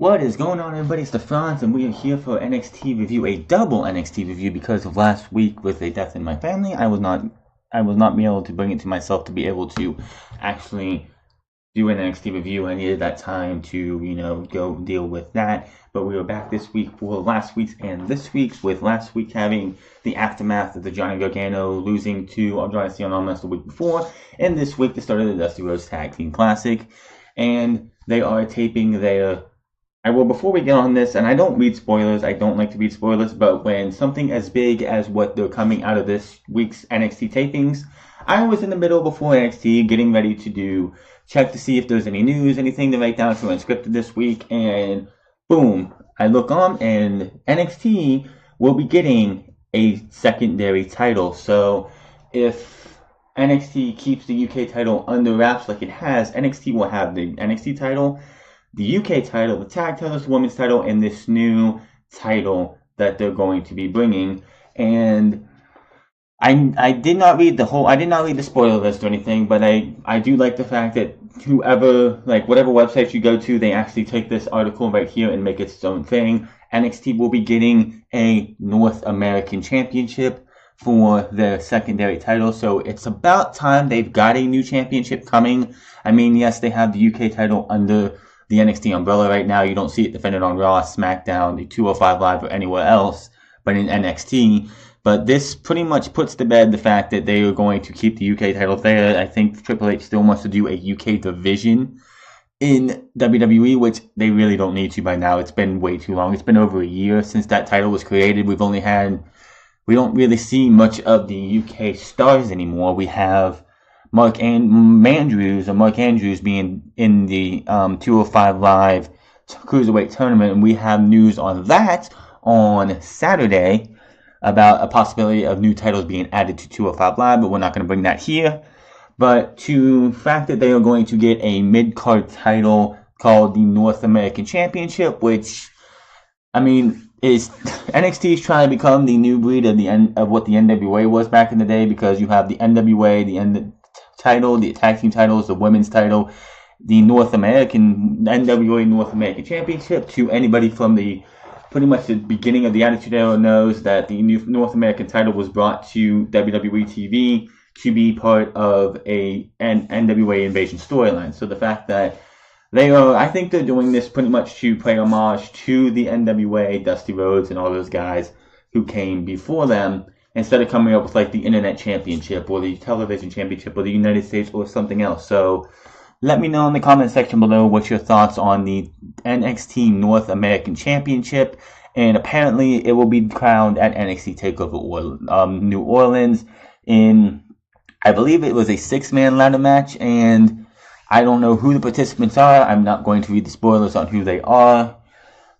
What is going on, everybody? It's the Franz, and we are here for NXT review, a double NXT review, because of last week with a death in my family. I was not be able to bring it to myself to be able to actually do an NXT review. I needed that time to, go deal with that. But we were back this week for last week's and this week's, with last week having the aftermath of the Johnny Gargano losing to Andrade Cien the week before, and this week the start of the Dusty Rhodes Tag Team Classic. And they are taping their... before we get on this, and I don't read spoilers, I don't like to read spoilers, but when something as big as what they're coming out of this week's NXT tapings, I was in the middle before NXT getting ready to check to see if there's any news, anything to write down for unscripted this week, and boom, I look on, and NXT will be getting a secondary title. So if NXT keeps the UK title under wraps like it has, NXT will have the NXT title, the UK title, the tag titles, the women's title, and this new title that they're going to be bringing. And I did not read the spoiler list or anything, but I do like the fact that whatever websites you go to, they actually take this article right here and make it its own thing. NXT will be getting a North American Championship for their secondary title, so it's about time they've got a new championship coming. I mean, yes, they have the UK title under the NXT umbrella right now. You don't see it defended on Raw, SmackDown, the 205 Live, or anywhere else but in NXT. But this pretty much puts to bed the fact that they are going to keep the UK title there. I think Triple H still wants to do a UK division in WWE, which they really don't need to by now. It's been way too long. It's been over a year since that title was created. We don't really see much of the UK stars anymore. We have Mark Andrews being in the 205 Live Cruiserweight Tournament, and we have news on that on Saturday about a possibility of new titles being added to 205 Live, but we're not going to bring that here. But to fact that they are going to get a mid-card title called the North American Championship, which, I mean, is NXT is trying to become the new breed of what the NWA was back in the day, because you have the NWA, the title, the tag team titles, the women's title, the NWA North American Championship. To anybody from pretty much the beginning of the Attitude Era knows that the new North American title was brought to WWE TV to be part of an NWA Invasion storyline. So the fact that I think they're doing this pretty much to pay homage to the NWA, Dusty Rhodes, and all those guys who came before them, instead of coming up with like the Internet Championship or the Television Championship or the United States or something else. So let me know in the comment section below what's your thoughts on the NXT North American Championship. And apparently it will be crowned at NXT TakeOver New Orleans in, I believe it was a 6-man ladder match, and I don't know who the participants are. I'm not going to read the spoilers on who they are.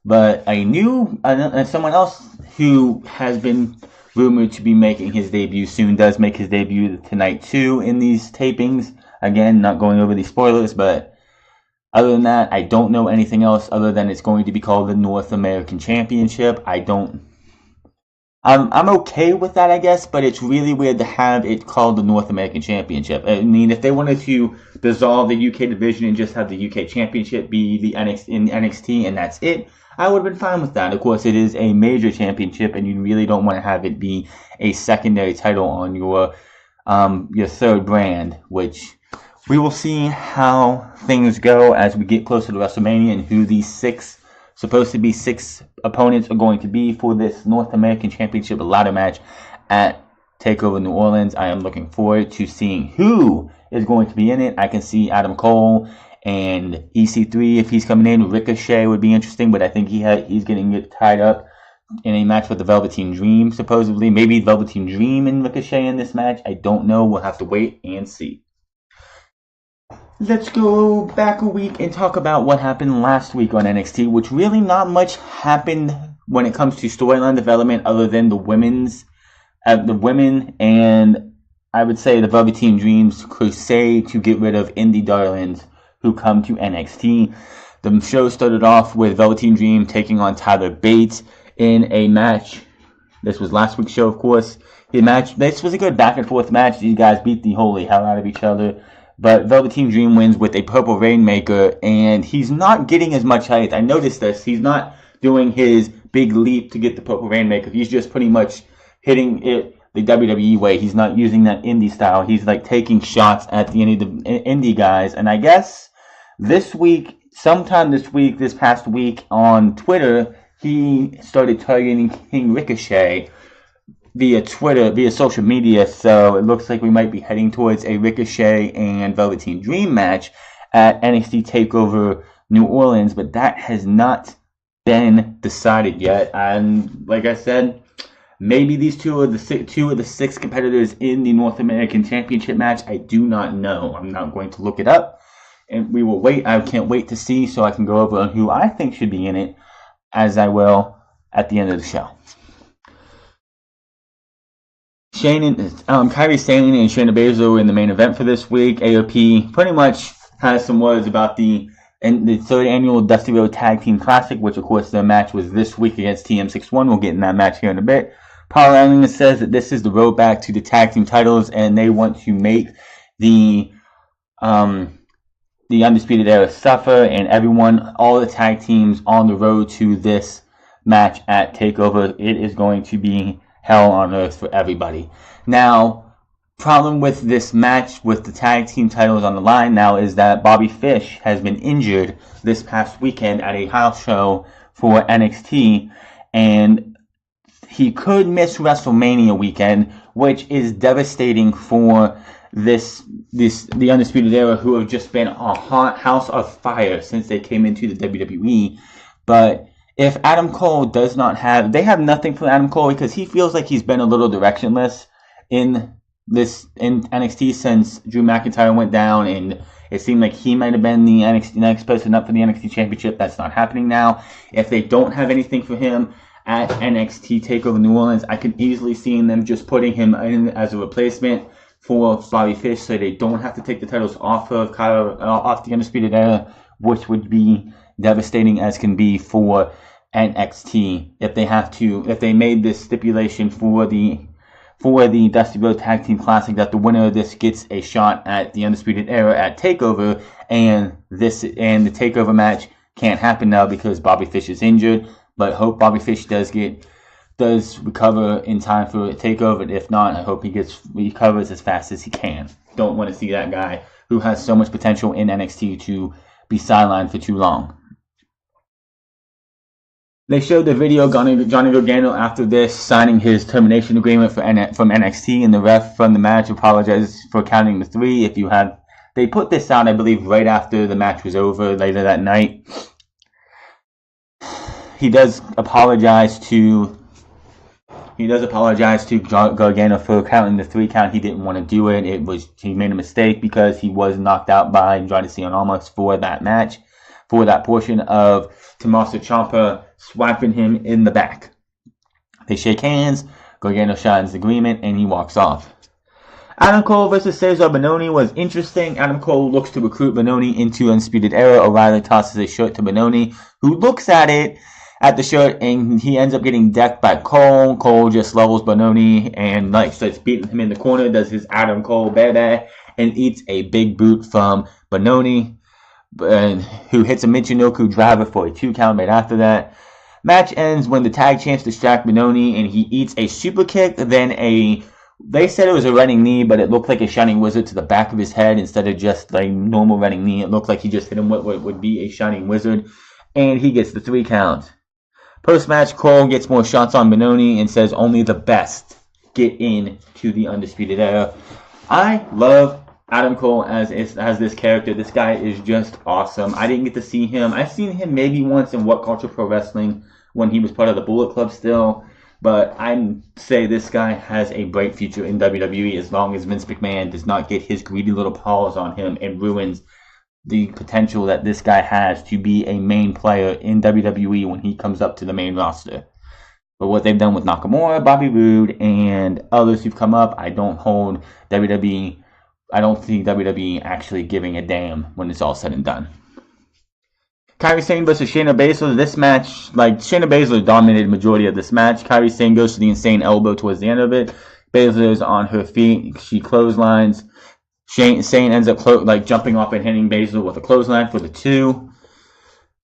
But someone else who has been rumored to be making his debut soon does make his debut tonight too in these tapings. Again, not going over the spoilers, but other than that, I don't know anything else other than it's going to be called the North American Championship. I'm okay with that, I guess, but it's really weird to have it called the North American Championship. I mean, if they wanted to dissolve the UK division and just have the UK Championship be the NXT and that's it, I would have been fine with that. Of course, it is a major championship, and you really don't want to have it be a secondary title on your third brand, which we will see how things go as we get closer to WrestleMania and who these supposed to be six opponents are going to be for this North American Championship ladder match at TakeOver New Orleans. I am looking forward to seeing who is going to be in it. I can see Adam Cole and EC3 if he's coming in. Ricochet would be interesting, but I think he's getting tied up in a match with the Velveteen Dream, supposedly. Maybe Velveteen Dream and Ricochet in this match. I don't know. We'll have to wait and see. Let's go back a week and talk about what happened last week on NXT, which really not much happened when it comes to storyline development other than the women and I would say the Velveteen Dream's crusade to get rid of indie darlings who come to NXT. The show started off with Velveteen Dream taking on Tyler Bates in a match. This was last week's show, of course. This was a good back and forth match. These guys beat the holy hell out of each other. But Velveteen Dream wins with a Purple Rainmaker, and he's not getting as much height. I noticed this. He's not doing his big leap to get the Purple Rainmaker. He's just pretty much hitting it the WWE way. He's not using that indie style. He's like taking shots at the indie guys. And I guess this past week on Twitter, he started targeting King Ricochet via social media, so it looks like we might be heading towards a Ricochet and Velveteen Dream match at NXT TakeOver New Orleans, but that has not been decided yet. And like I said, maybe these two of the six competitors in the North American Championship match. I do not know. I'm not going to look it up, and we will wait. I can't wait to see, so I can go over on who I think should be in it, as I will at the end of the show. Kairi Sane and Shayna Baszler were in the main event for this week. AOP pretty much has some words about the third annual Dusty Road Tag Team Classic, which of course their match was this week against TM61. We'll get in that match here in a bit. Paul Ellington says that this is the road back to the tag team titles, and they want to make the Undisputed Era suffer, and all the tag teams on the road to this match at TakeOver. It is going to be hell on earth for everybody. Now, problem with this match with the tag team titles on the line now is that Bobby Fish has been injured this past weekend at a house show for NXT, and he could miss WrestleMania weekend, which is devastating for the Undisputed Era, who have just been a hot house of fire since they came into the WWE. But if Adam Cole does not they have nothing for Adam Cole because he feels like he's been a little directionless in NXT since Drew McIntyre went down, and it seemed like he might have been the next person up for the NXT Championship. That's not happening now. If they don't have anything for him at NXT TakeOver New Orleans, I can easily see them just putting him in as a replacement for Bobby Fish, so they don't have to take the titles off the Undisputed Era, which would be devastating as can be for NXT if they made this stipulation for the Dusty Road Tag Team Classic that the winner of this gets a shot at the Undisputed Era at TakeOver, and the TakeOver match can't happen now because Bobby Fish is injured. But hope Bobby Fish does recover in time for TakeOver. If not, I hope he recovers as fast as he can. Don't want to see that guy who has so much potential in NXT to be sidelined for too long. They showed the video of Johnny Gargano after this signing his termination agreement from NXT, and the ref from the match apologized for counting the 3. They put this out, I believe, right after the match was over later that night. He does apologize to Gargano for counting the 3 count. He didn't want to do it. He made a mistake because he was knocked out by Andrade Cien Almas for that match, for that portion of Tommaso Ciampa swiping him in the back. They shake hands, Gargano signs the agreement, and he walks off. Adam Cole versus Cesar Bononi was interesting. Adam Cole looks to recruit Bononi into Undisputed Era. O'Reilly tosses his shirt to Bononi, who looks at the shirt, and he ends up getting decked by Cole. Cole just levels Bononi and starts beating him in the corner, does his Adam Cole baby, and eats a big boot from Bononi, who hits a Michinoku driver for a 2 count right after that. Match ends when the tag champs distract Bononi and he eats a super kick, then they said it was a running knee, but it looked like a Shining Wizard to the back of his head instead of just like normal running knee. It looked like he just hit him with what would be a Shining Wizard, and he gets the 3 count. Post-match, Cole gets more shots on Bononi and says only the best get in to the Undisputed Era. I love Adam Cole as this character. This guy is just awesome. I didn't get to see him. I've seen him maybe once in What Culture Pro Wrestling when he was part of the Bullet Club still. But I say this guy has a bright future in WWE as long as Vince McMahon does not get his greedy little paws on him and ruins the potential that this guy has to be a main player in WWE when he comes up to the main roster. But what they've done with Nakamura, Bobby Roode, and others who've come up, I don't hold WWE. I don't see WWE actually giving a damn when it's all said and done. Kairi Sane versus Shayna Baszler. This match, like, Shayna Baszler dominated the majority of this match. Kairi Sane goes to the insane elbow towards the end of it. Baszler is on her feet. She clotheslines. Sane ends up jumping off and hitting Baszler with a clothesline for the 2.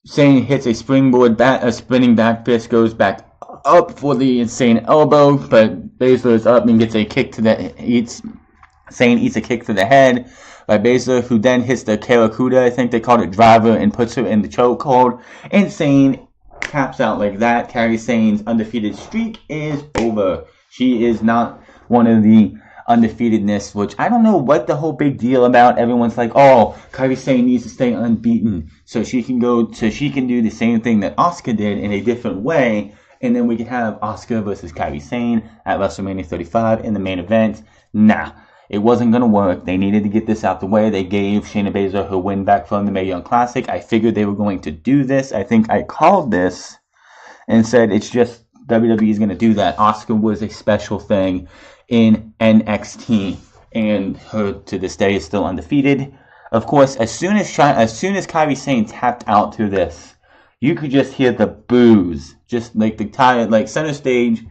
Sane hits a springboard back, a spinning back fist, goes back up for the insane elbow, but Baszler is up and gets a kick to the Sane eats a kick to the head by Baszler, who then hits the Karakuda, I think they called it, driver, and puts her in the chokehold. And Sane taps out like that. Kairi Sane's undefeated streak is over. She is not one of the undefeatedness, which I don't know what the whole big deal about. Everyone's like, oh, Kairi Sane needs to stay unbeaten so she can do the same thing that Asuka did in a different way, and then we can have Asuka versus Kairi Sane at WrestleMania 35 in the main event. Nah, it wasn't going to work. They needed to get this out the way. They gave Shayna Baszler her win back from the Mae Young Classic. I figured they were going to do this. I think I called this and said it's just WWE is going to do that. Asuka was a special thing in NXT, and her to this day is still undefeated. Of course, as soon as Kairi Sane tapped out to this, you could just hear the boos, just like center stage.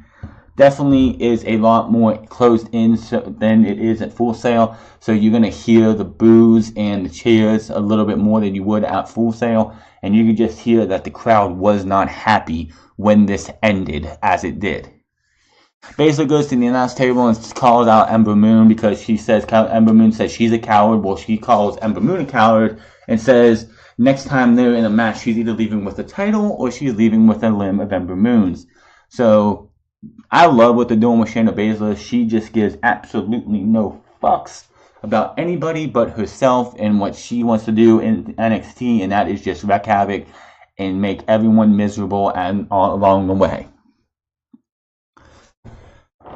Definitely is a lot more closed in than it is at Full Sail, so you're gonna hear the boos and the cheers a little bit more than you would at Full Sail, and you can just hear that the crowd was not happy when this ended as it did. Baszler goes to the announce table and calls out Ember Moon because Ember Moon says she's a coward. Well, she calls Ember Moon a coward and says next time they're in a match, she's either leaving with the title or she's leaving with a limb of Ember Moon's. So I love what they're doing with Shayna Baszler. She just gives absolutely no fucks about anybody but herself and what she wants to do in NXT, and that is just wreak havoc and make everyone miserable and all along the way.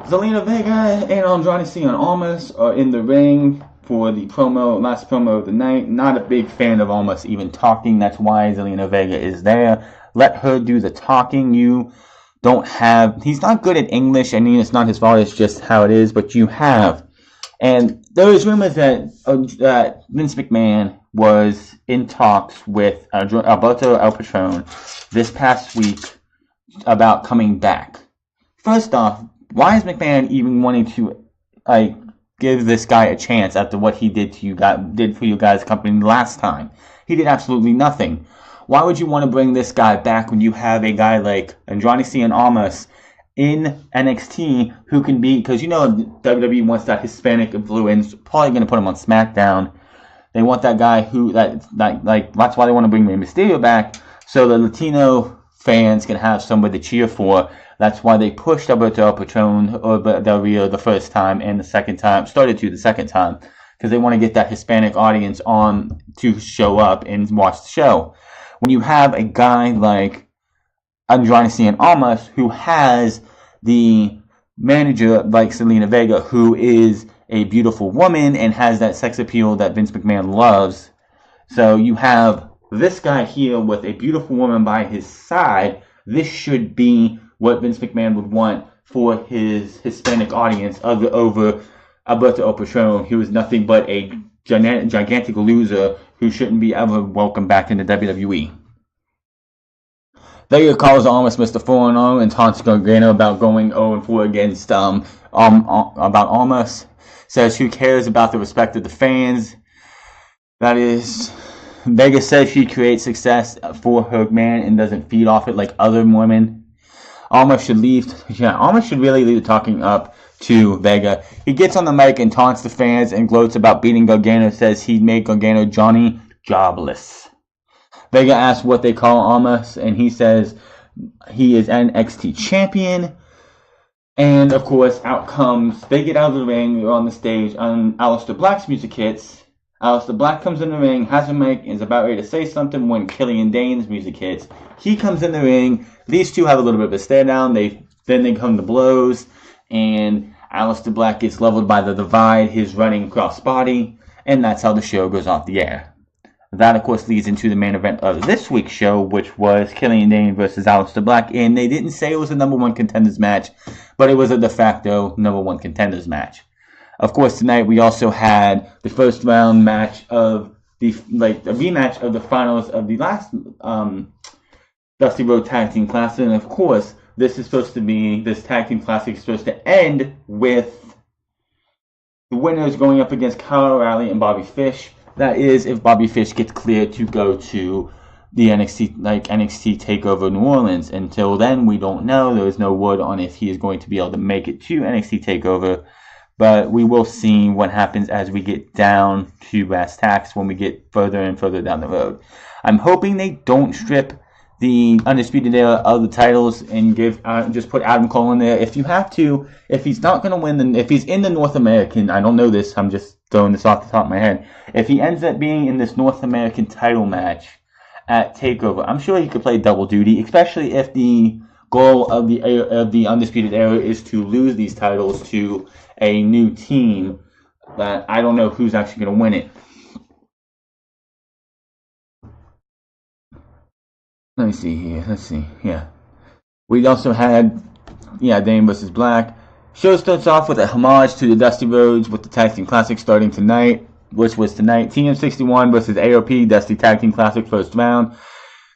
Zelina Vega and Andrade Cien Almas are in the ring for the last promo of the night. Not a big fan of Almas even talking. That's why Zelina Vega is there. Let her do the talking. He's not good at English. I mean, it's not his fault. It's just how it is. But you have. And there is rumors that Vince McMahon was in talks with Alberto El Patron this past week about coming back. First off, why is McMahon even wanting to give this guy a chance after what he did for you guys' company last time? He did absolutely nothing. Why would you want to bring this guy back when you have a guy like Andrade Cien Almas in NXT who can be, because WWE wants that Hispanic influence, probably going to put him on SmackDown. They want that guy that's why they want to bring Rey Mysterio back, so the Latino fans can have somebody to cheer for. That's why they pushed Alberto El Patron or Del Rio the first time, and the second time, the second time, because they want to get that Hispanic audience on to show up and watch the show. When you have a guy like Andrade Cien Almas who has the manager like Zelina Vega, who is a beautiful woman and has that sex appeal that Vince McMahon loves, so you have this guy here with a beautiful woman by his side. This should be what Vince McMahon would want for his Hispanic audience over Alberto El Patron, who is nothing but a gigantic loser who shouldn't be ever welcomed back into WWE. Vega calls Almas Mr. 4-0 and taunts Gargano about going 0-4 against about Almas. Says who cares about the respect of the fans. That is, Vega says she creates success for her man and doesn't feed off it like other women. Almas should leave. Yeah, Almas should really leave the talking up to Vega. He gets on the mic and taunts the fans and gloats about beating Gargano. Says he'd make Gargano Johnny jobless. Vega asks what they call Almas, and he says he is NXT champion. And of course, out comes. They get out of the ring. They're on the stage. On Aleister Black's music hits. Aleister Black comes in the ring, has a mic, and is about ready to say something when Killian Dane's music hits. He comes in the ring. These two have a little bit of a stare down. They Then they come to blows, and Aleister Black gets leveled by the Divide, his running crossbody, and that's how the show goes off the air. That, of course, leads into the main event of this week's show, which was Killian Dane versus Aleister Black. And they didn't say it was a number one contenders match, but it was a de facto number one contenders match. Of course, tonight we also had the first round match of a rematch of the finals of the last Dusty Road Tag Team Classic. And of course, this Tag Team Classic is supposed to end with the winners going up against Kyle O'Reilly and Bobby Fish. That is, if Bobby Fish gets cleared to go to the NXT TakeOver New Orleans. Until then, we don't know. There is no word on if he is going to be able to make it to NXT TakeOver. But we will see what happens as we get down to brass tacks when we get further and further down the road. I'm hoping they don't strip the Undisputed Era of the titles and just put Adam Cole in there. If you have to, if he's not going to win, if he's in the North American, I don't know this, I'm just throwing this off the top of my head. If he ends up being in this North American title match at TakeOver, I'm sure he could play double duty, especially if the goal of the Undisputed Era is to lose these titles to a new team that I don't know who's actually going to win it. Let me see here. Let's see. Yeah. We also had, Dane versus Black. Show starts off with a homage to the Dusty Rhodes with the Tag Team Classic starting tonight, which was tonight. TM61 versus AOP, Dusty Tag Team Classic first round.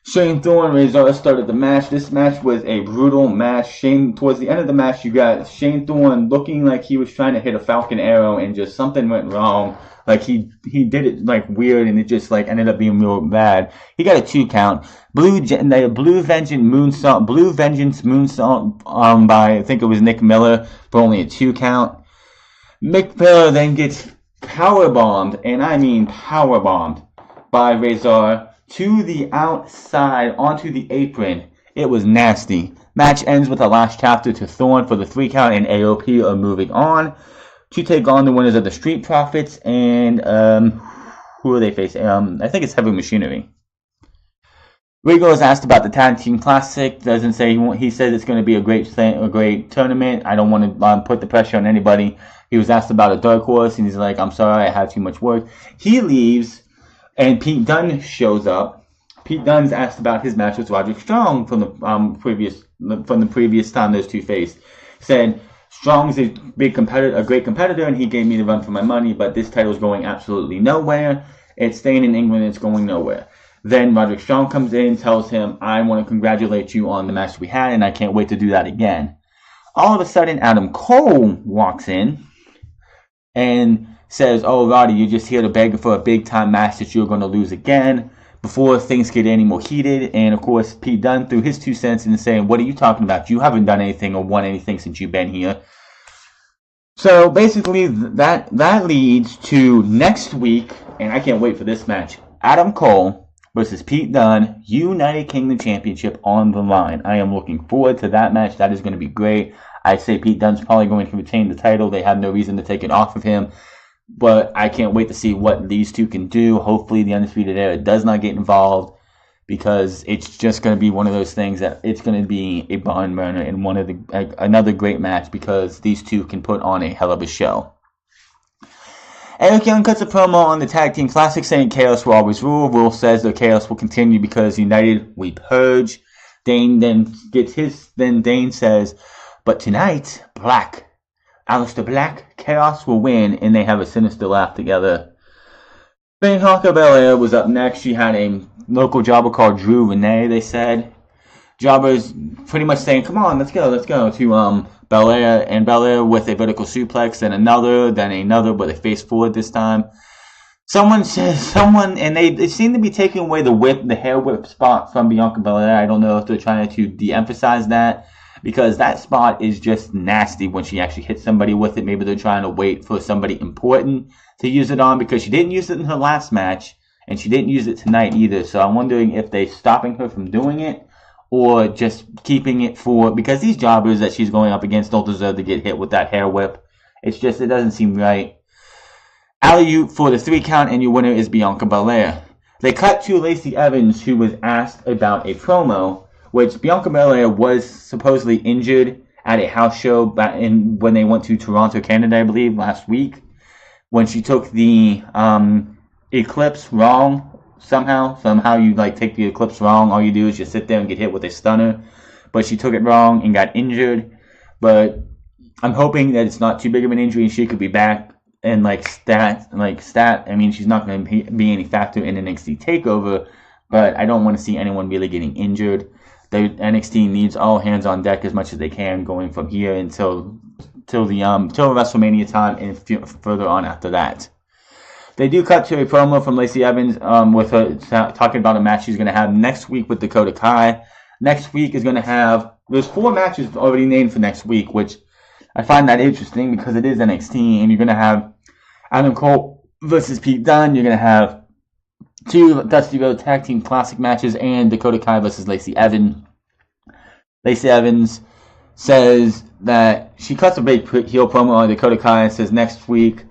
Shane Thorne and Razor started the match. This match was a brutal match. Towards the end of the match, you got Shane Thorne looking like he was trying to hit a Falcon Arrow and just something went wrong. Like he did it like weird and it just like ended up being real bad. He got a 2 count. Blue Vengeance moonsault by I think it was Nick Miller for only a 2 count. Mick Miller then gets powerbombed, and I mean powerbombed, by Razor to the outside onto the apron. It was nasty. Match ends with a last chapter to Thorne for the 3 count, and AOP are moving on to take on the winners of the Street Profits and who are they facing? I think it's Heavy Machinery. Regal is asked about the Tag Team Classic. Doesn't say he says it's going to be a great tournament. I don't want to put the pressure on anybody. He was asked about a dark horse, and he's like, "I'm sorry, I have too much work." He leaves, and Pete Dunne shows up. Pete Dunne's asked about his match with Roderick Strong from the previous time those two faced. Said, Strong's a great competitor, and he gave me the run for my money, but this title's going absolutely nowhere. It's staying in England, it's going nowhere. Then Roderick Strong comes in, tells him, I want to congratulate you on the match we had, and I can't wait to do that again. All of a sudden, Adam Cole walks in and says, oh, Roddy, you're just here to beg for a big-time match that you're going to lose again, before things get any more heated. And, of course, Pete Dunne threw his 2 cents in saying, what are you talking about? You haven't done anything or won anything since you've been here. So, basically, that leads to next week, and I can't wait for this match, Adam Cole versus Pete Dunne, United Kingdom Championship on the line. I am looking forward to that match. That is going to be great. I say Pete Dunne's probably going to retain the title. They have no reason to take it off of him. But I can't wait to see what these two can do. Hopefully the Undisputed Era does not get involved, because it's just going to be one of those things that it's going to be a barn burner and another great match, because these two can put on a hell of a show. Eric Young cuts a promo on the Tag Team Classic saying Chaos will always rule. Rule says that Chaos will continue because United we purge. Dane Dane says, but tonight, Aleister Black, Chaos will win, and they have a sinister laugh together. Bianca Belair was up next. She had a local jobber called Drew Renee, they said. Jobber's pretty much saying, come on, let's go, to Belair, and Belair with a vertical suplex, then another, but they face forward this time. And they seem to be taking away the hair whip spot from Bianca Belair. I don't know if they're trying to de-emphasize that, because that spot is just nasty when she actually hits somebody with it. Maybe they're trying to wait for somebody important to use it on, because she didn't use it in her last match, and she didn't use it tonight either. So I'm wondering if they're stopping her from doing it, or just keeping it because these jobbers that she's going up against don't deserve to get hit with that hair whip. It doesn't seem right. Alley-oop for the 3 count, and your winner is Bianca Belair. They cut to Lacey Evans, who was asked about a promo, which Bianca Belair was supposedly injured at a house show when they went to Toronto, Canada, I believe, last week, when she took the Eclipse wrong. Somehow you like take the Eclipse wrong. All you do is just sit there and get hit with a stunner. But she took it wrong and got injured. But I'm hoping that it's not too big of an injury and she could be back. And I mean, she's not going to be any factor in NXT TakeOver. But I don't want to see anyone really getting injured. The NXT needs all hands on deck as much as they can going from here until WrestleMania time and further on after that. They do cut to a promo from Lacey Evans with her talking about a match she's going to have next week with Dakota Kai. Next week is going to have, there's 4 matches already named for next week, which I find that interesting because it is NXT, and you're going to have Adam Cole versus Pete Dunne. You're going to have 2 Dusty Rhodes Tag Team Classic matches and Dakota Kai versus Lacey Evans. Lacey Evans says that she cuts a big heel promo on Dakota Kai and says next week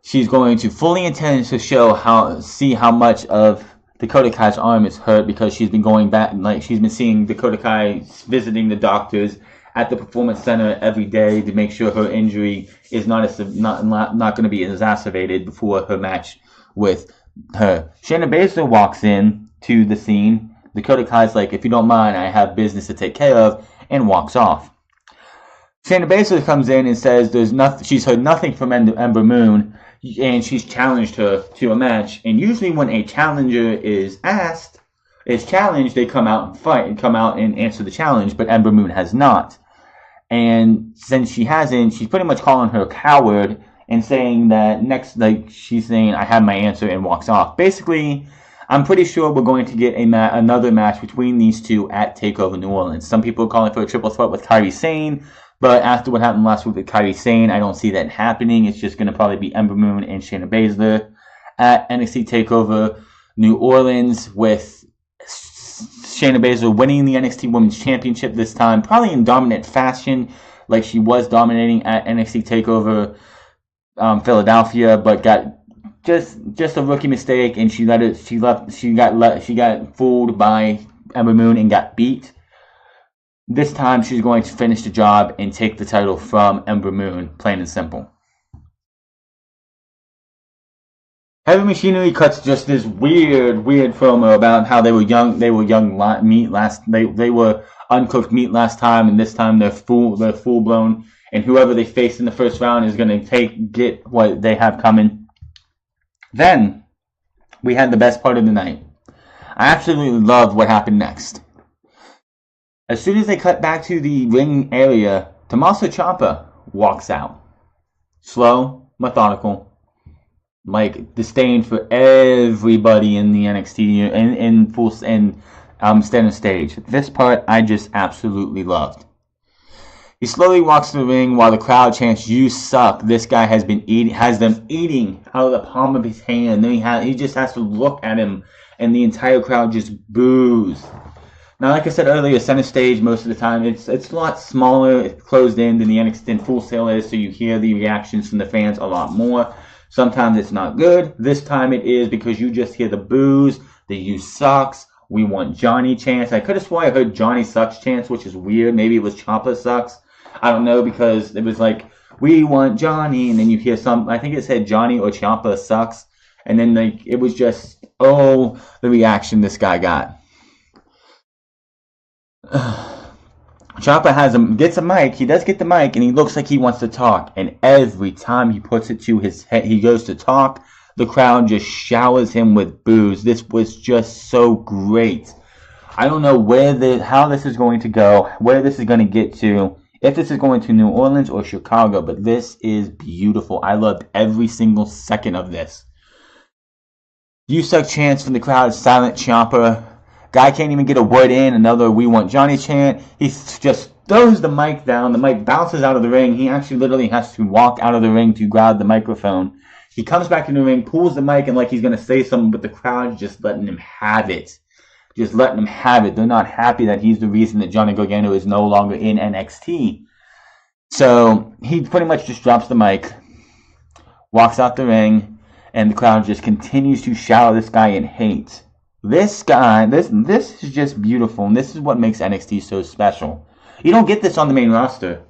she's going to fully intend to see how much of Dakota Kai's arm is hurt because she's been going back, like she's been seeing Dakota Kai visiting the doctors at the Performance Center every day to make sure her injury is not going to be exacerbated before her match with her. Shayna Baszler walks in to the scene. Dakota Kai's like, if you don't mind, I have business to take care of, and walks off. Shayna Baszler comes in and says she's heard nothing from Ember Moon, and she's challenged her to a match. And usually when a challenger is challenged, they come out and fight and come out and answer the challenge, but Ember Moon has not. And since she hasn't, she's pretty much calling her a coward and saying that she's saying, I have my answer, and walks off. Basically, I'm pretty sure we're going to get another match between these two at TakeOver New Orleans. Some people are calling for a triple threat with Kairi Sane, but after what happened last week with Kairi Sane, I don't see that happening. It's just going to probably be Ember Moon and Shayna Baszler at NXT TakeOver New Orleans, with Shayna Baszler winning the NXT Women's Championship this time, probably in dominant fashion, like she was dominating at NXT TakeOver Philadelphia, but got just a rookie mistake, and she got fooled by Ember Moon and got beat. This time she's going to finish the job and take the title from Ember Moon, plain and simple. Heavy Machinery cuts just this weird promo about how they were uncooked meat last time, and this time they're full blown, and whoever they face in the first round is going to get what they have coming. Then we had the best part of the night. I absolutely loved what happened next. As soon as they cut back to the ring area, Tommaso Ciampa walks out. Slow, methodical, like disdain for everybody in the NXT in center stage. This part I just absolutely loved. He slowly walks to the ring while the crowd chants, "You suck." This guy has them eating out of the palm of his hand. Then he just has to look at him, and the entire crowd just boos. Now, like I said earlier, center stage most of the time it's a lot smaller, it's closed in than the NXT Full Sail is, so you hear the reactions from the fans a lot more. Sometimes it's not good. This time it is, because you just hear the boos, the "you sucks," "we want Johnny" chants. I could have sworn I heard Johnny sucks chants, which is weird. Maybe it was Ciampa sucks. I don't know, because it was like, "We want Johnny," and then you hear I think it said Johnny or Ciampa sucks, and then it was just, the reaction this guy got. Ciampa gets a mic. He does get the mic, and he looks like he wants to talk, and every time he puts it to his head, he goes to talk, the crowd just showers him with boos. This was just so great. I don't know how this is going to go, where this is going to get to, if this is going to New Orleans or Chicago, but this is beautiful. I loved every single second of this. "You suck" chants from the crowd, silent Ciampa. Guy can't even get a word in, another "we want Johnny" chant. He just throws the mic down. The mic bounces out of the ring. He actually literally has to walk out of the ring to grab the microphone. He comes back in the ring, pulls the mic, and like he's going to say something, but the crowd just letting him have it. Just letting him have it. They're not happy that he's the reason that Johnny Gargano is no longer in NXT. So he pretty much just drops the mic, walks out the ring, and the crowd just continues to shower this guy in hate. This guy, this is just beautiful, and this is what makes NXT so special. You don't get this on the main roster.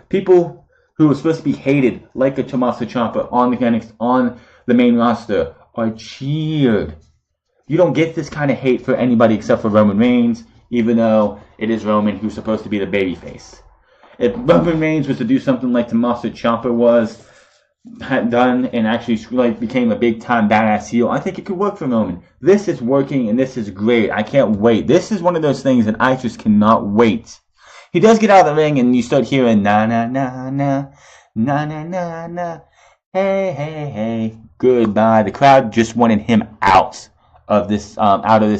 People who are supposed to be hated, like a Tommaso Ciampa on the main roster, are cheered. You don't get this kind of hate for anybody except for Roman Reigns, even though it is Roman who's supposed to be the babyface. If Roman Reigns was to do something like Tommaso Ciampa had done and actually like became a big time badass heel, I think it could work for Roman. This is working and this is great. I can't wait. This is one of those things that I just cannot wait. He does get out of the ring and you start hearing na na na na na na na na, hey hey hey, goodbye. The crowd just wanted him out of this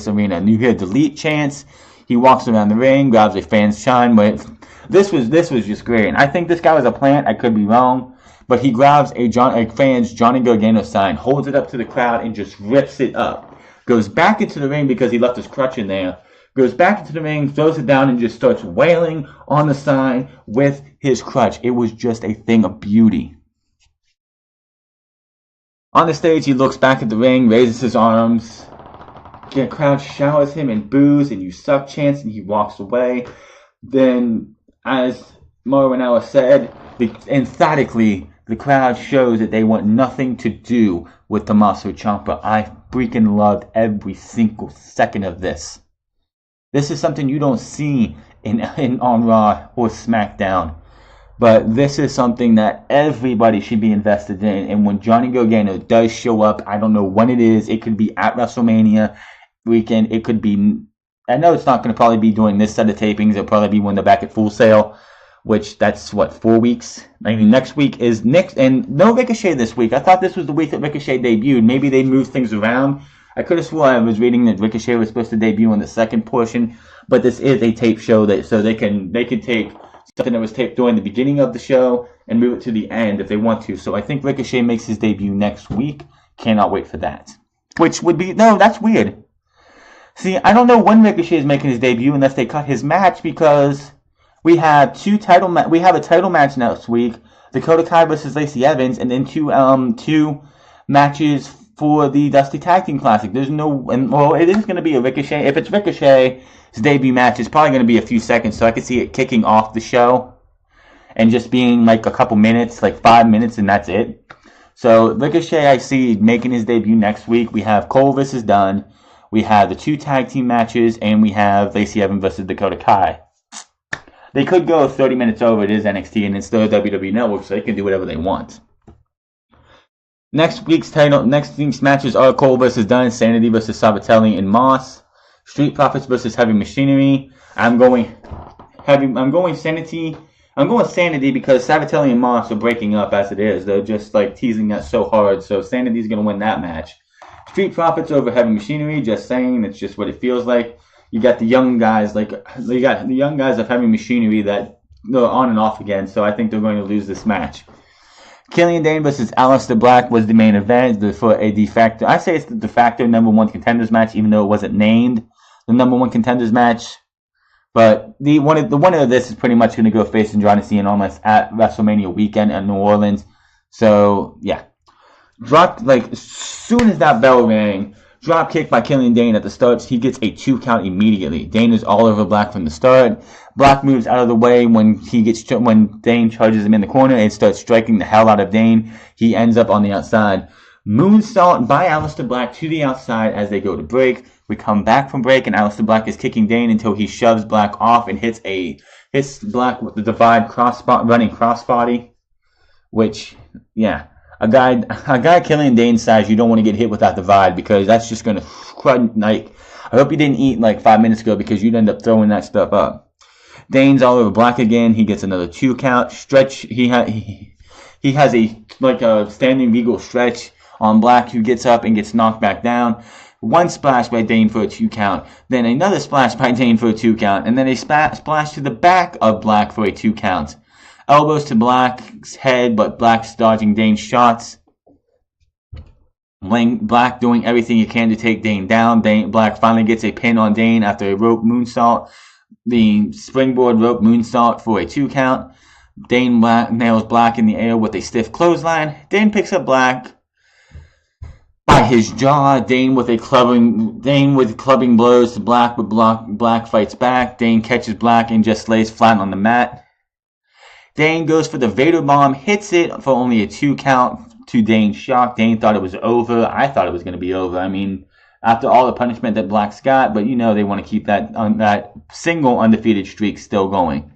arena. And you hear delete chants. He walks around the ring, grabs a fan's shine. But this was just great. And I think this guy was a plant. I could be wrong, but he grabs a fan's Johnny Gargano sign, holds it up to the crowd, and just rips it up. Goes back into the ring because he left his crutch in there. Goes back into the ring, throws it down, and just starts wailing on the sign with his crutch. It was just a thing of beauty. On the stage, he looks back at the ring, raises his arms. The crowd showers him and boos and you suck chants, and he walks away. Then, as Mauro said, emphatically, the crowd shows that they want nothing to do with Tommaso Ciampa. I freaking loved every single second of this. This is something you don't see on Raw or SmackDown. But this is something that everybody should be invested in. And when Johnny Gargano does show up, I don't know when it is. It could be at WrestleMania weekend. It could be, I know it's not going to probably be during this set of tapings. It'll probably be when they're back at Full Sail, which that's 4 weeks. I mean, next week is next, and no Ricochet this week. I thought this was the week that Ricochet debuted. Maybe they moved things around. I could have sworn I was reading that Ricochet was supposed to debut in the second portion, but this is a tape show so they can take something that was taped during the beginning of the show and move it to the end if they want to. So I think Ricochet makes his debut next week. Cannot wait for that. Which would be, no, that's weird. See, I don't know when Ricochet is making his debut unless they cut his match, because we have a title match next week, Dakota Kai versus Lacey Evans, and then two matches for the Dusty Tag Team Classic. There's no, it is going to be a Ricochet. If it's Ricochet's debut match, it's probably going to be a few seconds, so I could see it kicking off the show and just being like a couple minutes, like 5 minutes, and that's it. So Ricochet, I see making his debut next week. We have Cole versus Dunn. We have the 2 tag team matches, and we have Lacey Evans versus Dakota Kai. They could go 30 minutes over. It is NXT, and it's still a WWE Network, so they can do whatever they want. Next week's matches are Cole versus Dunn, Sanity versus Sabatelli and Moss, Street Profits versus Heavy Machinery. I'm going Sanity. I'm going Sanity because Sabatelli and Moss are breaking up as it is. They're just like teasing that so hard. So Sanity's going to win that match. Street Profits over Heavy Machinery. Just saying, it's just what it feels like. You got the young guys, of Heavy Machinery that they're on and off again. So I think they're going to lose this match. Killian Dane versus Aleister Black was the main event for a de facto. I say it's the de facto number 1 contenders match, even though it wasn't named the number 1 contenders match. But the winner of this is pretty much going to go face Andrade Cien almost at WrestleMania weekend in New Orleans. So yeah, as soon as that bell rang, drop kick by Killian Dane at the start. He gets a 2 count immediately. Dane is all over Black from the start. Black moves out of the way when Dane charges him in the corner and starts striking the hell out of Dane. He ends up on the outside. Moonsault by Aleister Black to the outside as they go to break. We come back from break, and Aleister Black is kicking Dane until he shoves Black off and hits Black with the Divide running crossbody. Which, yeah, a guy Killian Dane's size, you don't want to get hit with that Divide, because that's just gonna I hope you didn't eat 5 minutes ago, because you'd end up throwing that stuff up. Dane's all over Black again. He gets another 2 count stretch. He has a standing legal stretch on Black, who gets up and gets knocked back down. 1 splash by Dane for a 2 count. Then another splash by Dane for a 2 count. And then a splash to the back of Black for a 2 count. Elbows to Black's head, but Black's dodging Dane's shots. Black doing everything he can to take Dane down. Black finally gets a pin on Dane after a rope moonsault. The springboard rope moonsault for a 2 count. Dane nails Black in the air with a stiff clothesline. Dane picks up Black. by his jaw. Dane with clubbing blows to Black, but Black fights back. Dane catches Black and just lays flat on the mat. Dane goes for the Vader bomb, hits it for only a 2 count to Dane's shock. Dane thought it was over. I thought it was going to be over. I mean, after all the punishment that Black's got, but you know they want to keep that single undefeated streak still going.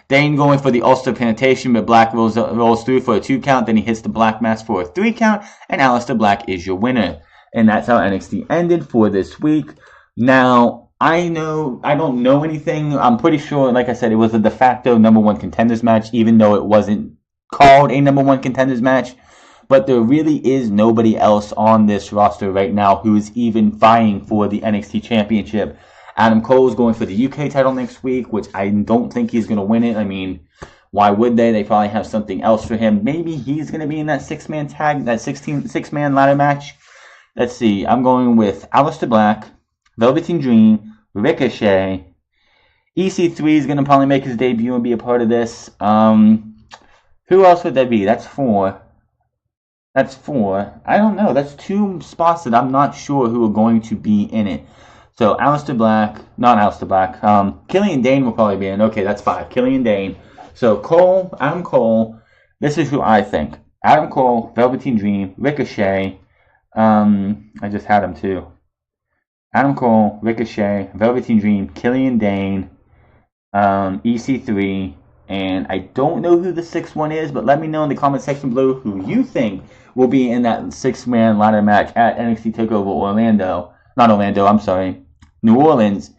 Dane going for the Ulster Plantation, but Black rolls through for a 2 count. Then he hits the Black Mask for a 3 count, and Aleister Black is your winner. And that's how NXT ended for this week. Now, I don't know anything. I'm pretty sure, like I said, it was a de facto number 1 contenders match, even though it wasn't called a number 1 contenders match. But there really is nobody else on this roster right now who is even vying for the NXT Championship. Adam Cole is going for the UK title next week, which I don't think he's going to win it. I mean, why would they? They probably have something else for him. Maybe he's going to be in that 6-man tag, that 6-man ladder match. Let's see. I'm going with Aleister Black, Velveteen Dream, Ricochet. EC3 is going to probably make his debut and be a part of this. Who else would that be? That's 4. That's 4. I don't know. That's 2 spots that I'm not sure who are going to be in it. So Aleister Black, not Aleister Black. Killian Dane will probably be in. Okay, that's 5. Killian Dane. So Cole, Adam Cole. This is who I think. Adam Cole, Velveteen Dream, Ricochet. I just had him too. Adam Cole, Ricochet, Velveteen Dream, Killian Dane, EC3, and I don't know who the 6th one is, but let me know in the comment section below who you think will be in that 6-man ladder match at NXT TakeOver New Orleans,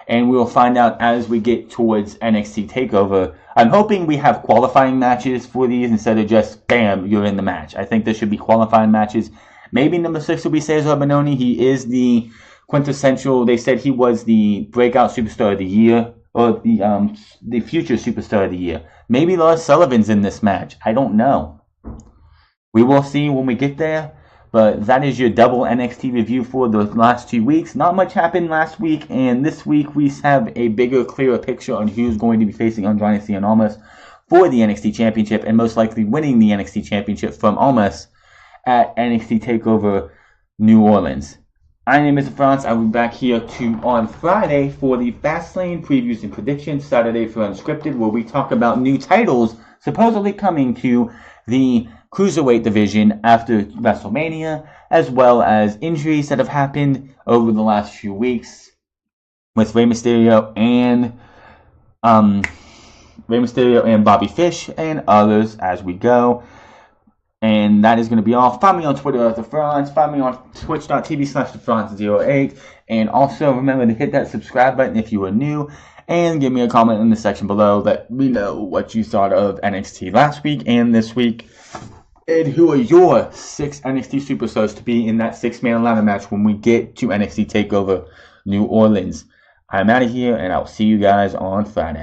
and we'll find out as we get towards NXT TakeOver. I'm hoping we have qualifying matches for these instead of just, bam, you're in the match. I think there should be qualifying matches. Maybe number 6 will be Cesar Bononi. He is the quintessential, they said he was the breakout superstar of the year, or the future superstar of the year. Maybe Lars Sullivan's in this match. I don't know. We will see when we get there, but that is your double NXT review for the last 2 weeks. Not much happened last week, and this week we have a bigger, clearer picture on who's going to be facing Andrade Cien Almas for the NXT Championship, and most likely winning the NXT Championship from Almas at NXT TakeOver New Orleans. My name is France. I will be back here on Friday for the Fastlane previews and predictions, Saturday for Unscripted, where we talk about new titles supposedly coming to the Cruiserweight division after WrestleMania, as well as injuries that have happened over the last few weeks with Rey Mysterio and Bobby Fish and others as we go. And that is going to be all. Find me on Twitter at TheFranz. Find me on twitch.tv/TheFranz08. And also remember to hit that subscribe button if you are new. And give me a comment in the section below. Let me know what you thought of NXT last week and this week. And who are your 6 NXT superstars to be in that 6-man ladder match when we get to NXT TakeOver New Orleans. I'm out of here, and I'll see you guys on Friday.